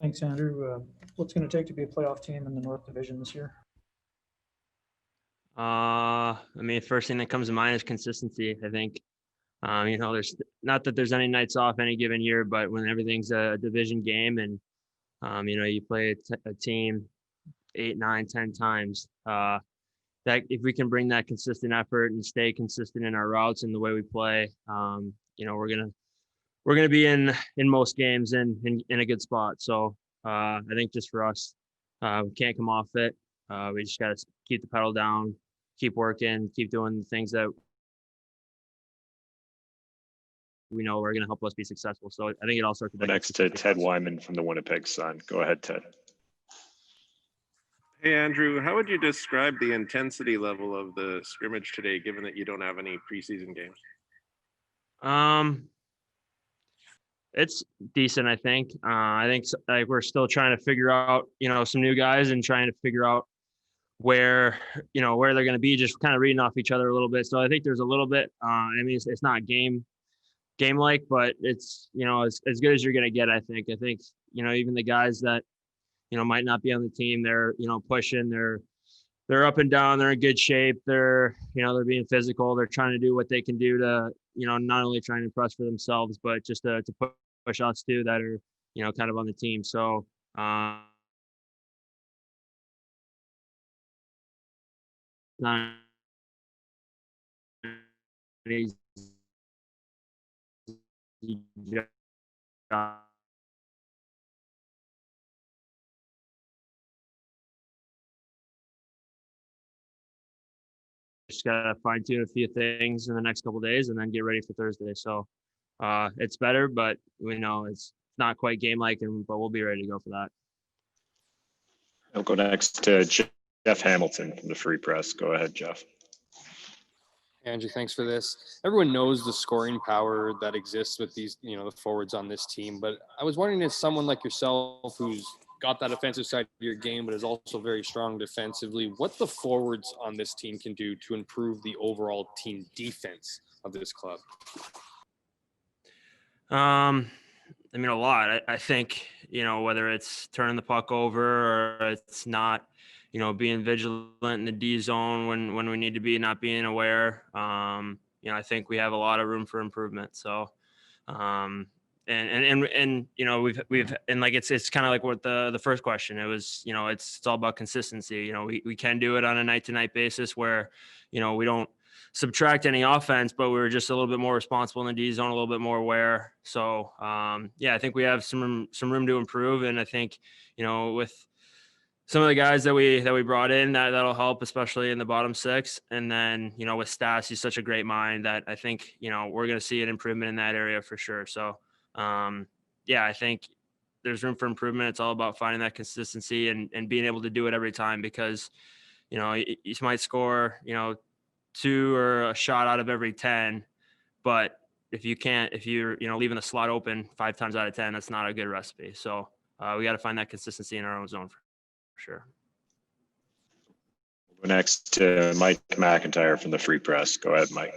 Thanks, Andrew. What's going to take to be a playoff team in the North Division this year? First thing that comes to mind is consistency. I think, there's not that there's any nights off any given year, but when everything's a division game and, you play a team 8, 9, 10 times, that if we can bring that consistent effort and stay consistent in our routes and the way we play, we're gonna be in most games in a good spot. So I think just for us, we can't come off it. We just got to keep the pedal down, keep working, keep doing the things that we know are going to help us be successful. So I think it all starts with next to Ted Wyman from the Winnipeg Sun. Go ahead, Ted. Hey, Andrew, how would you describe the intensity level of the scrimmage today, given that you don't have any preseason games? It's decent, I think. I think we're still trying to figure out, some new guys and trying to figure out where they're going to be, just kind of reading off each other a little bit. So I think there's a little bit, it's not game-like, but it's, as good as you're going to get, I think. I think, even the guys that, might not be on the team, they're, pushing, they're up and down, they're in good shape. They're, they're being physical. They're trying to do what they can do to, not only try and impress for themselves, but just to push us too that are, kind of on the team. So, not an easy job. Just gotta fine tune a few things in the next couple of days and then get ready for Thursday. So it's better, but we know it's not quite game like, but we'll be ready to go for that. I'll go next to Jeff Hamilton from the Free Press. Go ahead, Jeff. Andrew, thanks for this. Everyone knows the scoring power that exists with these, the forwards on this team. But I was wondering if someone like yourself, who's got that offensive side of your game, but is also very strong defensively, what the forwards on this team can do to improve the overall team defense of this club? A lot. I think, whether it's turning the puck over or it's not, being vigilant in the D zone when we need to be, not being aware. I think we have a lot of room for improvement. So, we've and like it's kind of like what the first question, it was, it's all about consistency. We can do it on a night to night basis where, we don't subtract any offense, but we were just a little bit more responsible in the D zone, a little bit more aware. So I think we have some room to improve. And I think, with some of the guys that we brought in, that'll help, especially in the bottom six. And then, with Stas, he's such a great mind that I think, we're going to see an improvement in that area for sure. So I think there's room for improvement. It's all about finding that consistency and being able to do it every time, because, you might score, 2 or a shot out of every 10, but if you're, leaving the slot open 5 times out of 10, that's not a good recipe. So we got to find that consistency in our own zone for sure. Next to Mike McIntyre from the Free Press. Go ahead, Mike.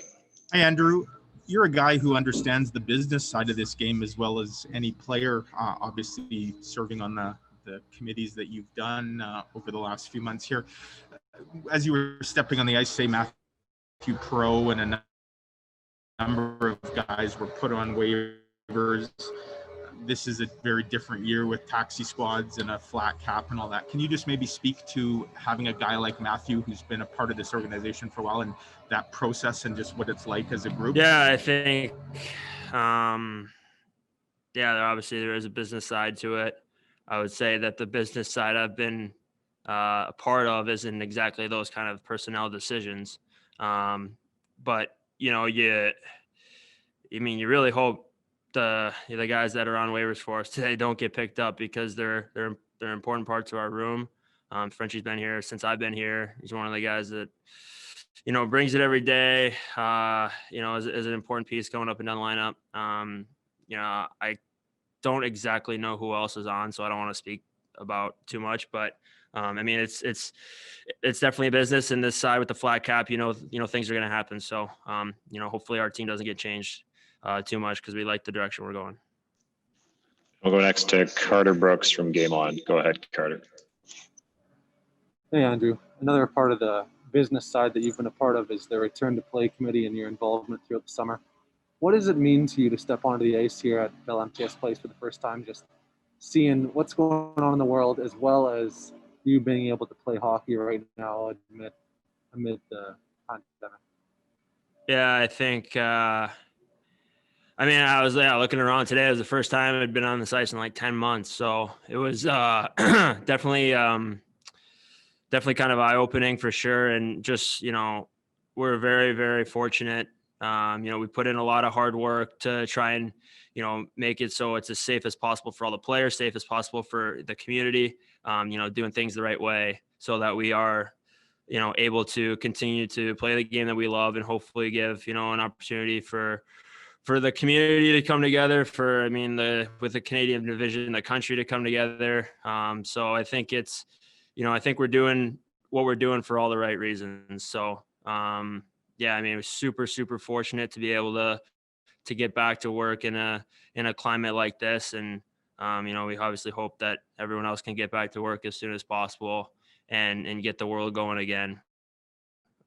Hi, Andrew. You're a guy who understands the business side of this game as well as any player, obviously serving on the committees that you've done over the last few months here. As you were stepping on the ice, say Matthew Pro and a number of guys were put on waivers. This is a very different year with taxi squads and a flat cap and all that. Can you just maybe speak to having a guy like Matthew, who's been a part of this organization for a while, and that process and just what it's like as a group? Yeah, I think, there is a business side to it. I would say that the business side I've been a part of isn't exactly those kind of personnel decisions. But, you really hope the guys that are on waivers for us today don't get picked up, because they're important parts of our room. Frenchie's been here since I've been here. He's one of the guys that, brings it every day, as an important piece going up and down the lineup. I don't exactly know who else is on, so I don't want to speak about too much, but it's definitely a business, and this side with the flat cap, things are going to happen. So, hopefully our team doesn't get changed too much, because we like the direction we're going. We'll go next to Carter Brooks from Game On. Go ahead, Carter. Hey, Andrew. Another part of the business side that you've been a part of is the return to play committee and your involvement throughout the summer. What does it mean to you to step onto the ice here at Bell MTS Place for the first time, just seeing what's going on in the world, as well as you being able to play hockey right now amid the pandemic? Yeah, I think, I I was looking around today. It was the first time I'd been on this ice in like 10 months. So it was definitely kind of eye-opening for sure. And just, we're very, very fortunate. We put in a lot of hard work to try and, make it so it's as safe as possible for all the players, safe as possible for the community, doing things the right way so that we are, able to continue to play the game that we love and hopefully give, an opportunity for the community to come together, with the Canadian division, the country to come together. So I think it's, I think we're doing what we're doing for all the right reasons. So, it was super, super fortunate to be able to get back to work in a climate like this. And, we obviously hope that everyone else can get back to work as soon as possible and get the world going again.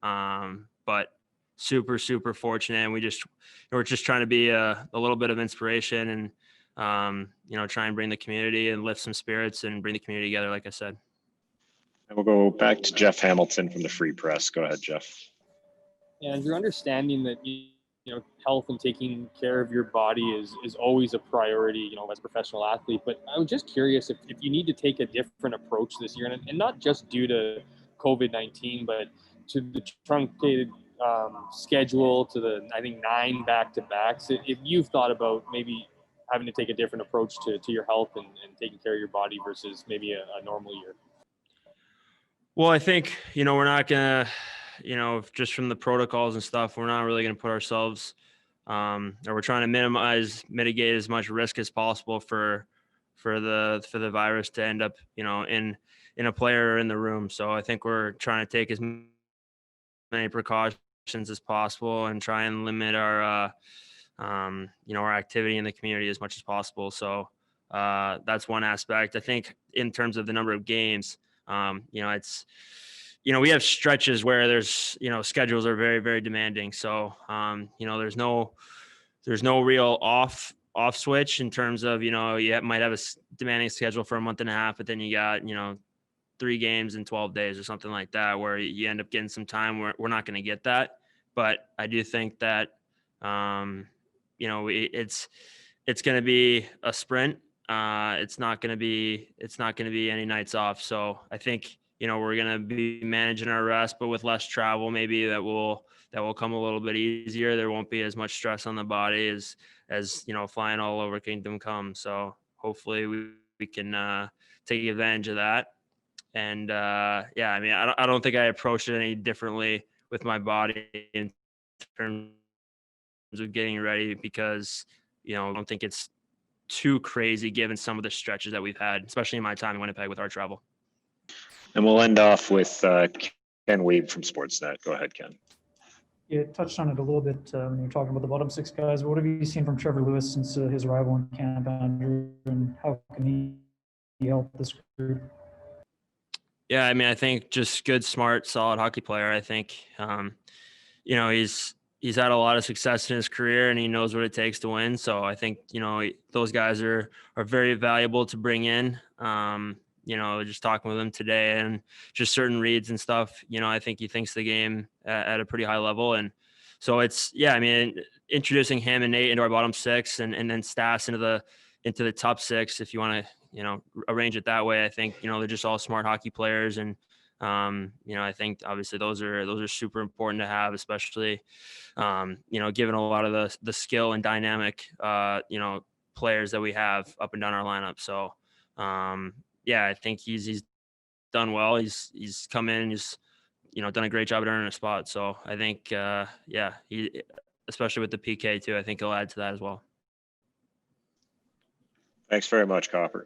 But super, super fortunate. And we're just trying to be a little bit of inspiration and, try and bring the community and lift some spirits and bring the community together, like I said. And we'll go back to Jeff Hamilton from the Free Press. Go ahead, Jeff. And you're understanding that health and taking care of your body is always a priority, as a professional athlete. But I was just curious if you need to take a different approach this year, and not just due to COVID-19, but to the truncated schedule, to the, I think, 9 back-to-backs. If you've thought about maybe having to take a different approach to your health and taking care of your body versus maybe a normal year. Well, I think, we're not going to, just from the protocols and stuff, we're not really going to put ourselves, or we're trying to mitigate as much risk as possible for the virus to end up, in a player or in the room. So I think we're trying to take as many precautions as possible and try and limit our, our activity in the community as much as possible. So that's one aspect. I think in terms of the number of games, it's, we have stretches where there's, schedules are very, very demanding. So, there's no real off switch in terms of, you might have a demanding schedule for a month and a half, but then you got, 3 games in 12 days or something like that, where you end up getting some time where we're not going to get that. But I do think that, it's going to be a sprint. It's not going to be any nights off. So I think, we're going to be managing our rest, but with less travel, maybe that will come a little bit easier. There won't be as much stress on the body as flying all over Kingdom Come. So hopefully we can take advantage of that. And I don't think I approached it any differently with my body in terms of getting ready, because, I don't think it's too crazy given some of the stretches that we've had, especially in my time in Winnipeg with our travel. And we'll end off with Ken Weeb from Sportsnet. Go ahead, Ken. You touched on it a little bit when you were talking about the bottom 6 guys. What have you seen from Trevor Lewis since his arrival in camp, Andrew, and how can he help this group? Yeah, I think just good, smart, solid hockey player. I think, he's had a lot of success in his career and he knows what it takes to win. So I think, those guys are very valuable to bring in. Just talking with him today and just certain reads and stuff, I think he thinks the game at a pretty high level. And so it's, introducing him and Nate into our bottom 6 and then Stas into the top 6, if you want to, arrange it that way. I think, they're just all smart hockey players. And, I think obviously those are super important to have, especially, given a lot of the skill and dynamic, players that we have up and down our lineup. So, I think he's done well. He's come in, he's, done a great job at earning a spot. So I think, he, especially with the PK too, I think he'll add to that as well. Thanks very much, Copper.